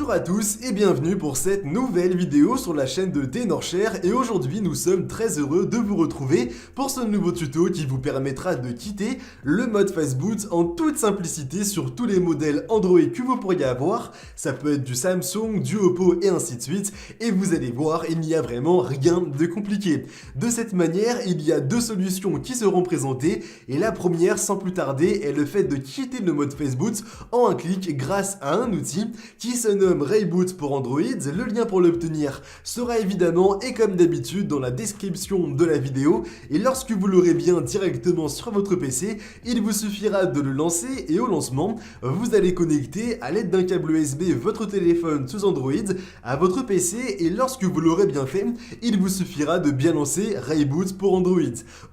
Bonjour à tous et bienvenue pour cette nouvelle vidéo sur la chaîne de Tenorshare et aujourd'hui nous sommes très heureux de vous retrouver pour ce nouveau tuto qui vous permettra de quitter le mode Fastboot en toute simplicité sur tous les modèles Android que vous pourriez avoir. Ça peut être du Samsung, du Oppo et ainsi de suite et vous allez voir, il n'y a vraiment rien de compliqué. De cette manière, il y a deux solutions qui seront présentées et la première sans plus tarder est le fait de quitter le mode Fastboot en un clic grâce à un outil qui se nomme Rayboot pour Android. Le lien pour l'obtenir sera évidemment et comme d'habitude dans la description de la vidéo et lorsque vous l'aurez bien directement sur votre PC, il vous suffira de le lancer et au lancement, vous allez connecter à l'aide d'un câble USB votre téléphone sous Android à votre PC et lorsque vous l'aurez bien fait, il vous suffira de bien lancer Rayboot pour Android.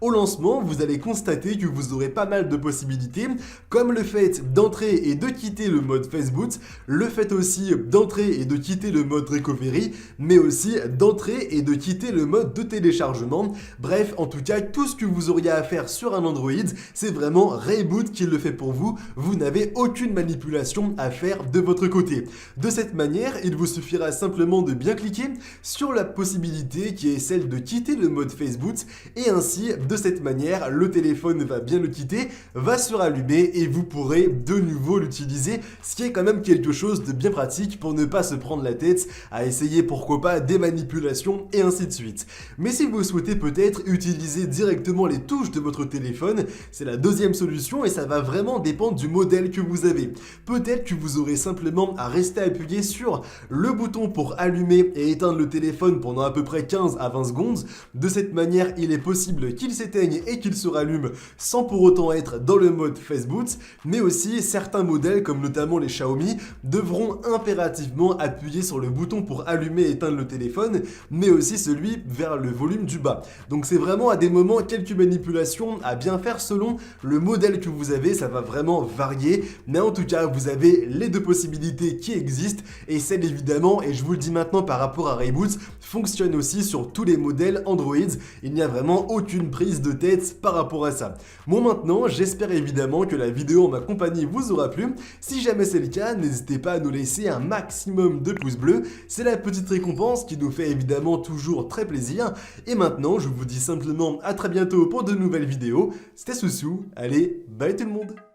Au lancement, vous allez constater que vous aurez pas mal de possibilités comme le fait d'entrer et de quitter le mode Fastboot, le fait aussi d'entrer et de quitter le mode Recovery, mais aussi d'entrer et de quitter le mode de téléchargement. Bref, en tout cas, tout ce que vous auriez à faire sur un Android, c'est vraiment Rayboot qui le fait pour vous. Vous n'avez aucune manipulation à faire de votre côté. De cette manière, il vous suffira simplement de bien cliquer sur la possibilité qui est celle de quitter le mode Fastboot et ainsi, de cette manière, le téléphone va bien le quitter, va se rallumer et vous pourrez de nouveau l'utiliser, ce qui est quand même quelque chose de bien pratique pour ne pas se prendre la tête à essayer pourquoi pas des manipulations et ainsi de suite. Mais si vous souhaitez peut-être utiliser directement les touches de votre téléphone, c'est la deuxième solution et ça va vraiment dépendre du modèle que vous avez. Peut-être que vous aurez simplement à rester appuyé sur le bouton pour allumer et éteindre le téléphone pendant à peu près 15 à 20 secondes. De cette manière, il est possible qu'il s'éteigne et qu'il se rallume sans pour autant être dans le mode Fastboot, mais aussi certains modèles comme notamment les Xiaomi devront impérativement appuyer sur le bouton pour allumer et éteindre le téléphone, mais aussi celui vers le volume du bas. Donc c'est vraiment à des moments quelques manipulations à bien faire selon le modèle que vous avez, ça va vraiment varier, mais en tout cas vous avez les deux possibilités qui existent et celle évidemment, et je vous le dis maintenant par rapport à Rayboot, fonctionne aussi sur tous les modèles Android, il n'y a vraiment aucune prise de tête par rapport à ça. Bon maintenant, j'espère évidemment que la vidéo en ma compagnie vous aura plu, si jamais c'est le cas, n'hésitez pas à nous laisser un maximum de pouces bleus, c'est la petite récompense qui nous fait évidemment toujours très plaisir. Et maintenant, je vous dis simplement à très bientôt pour de nouvelles vidéos. C'était Soussou, allez, bye tout le monde!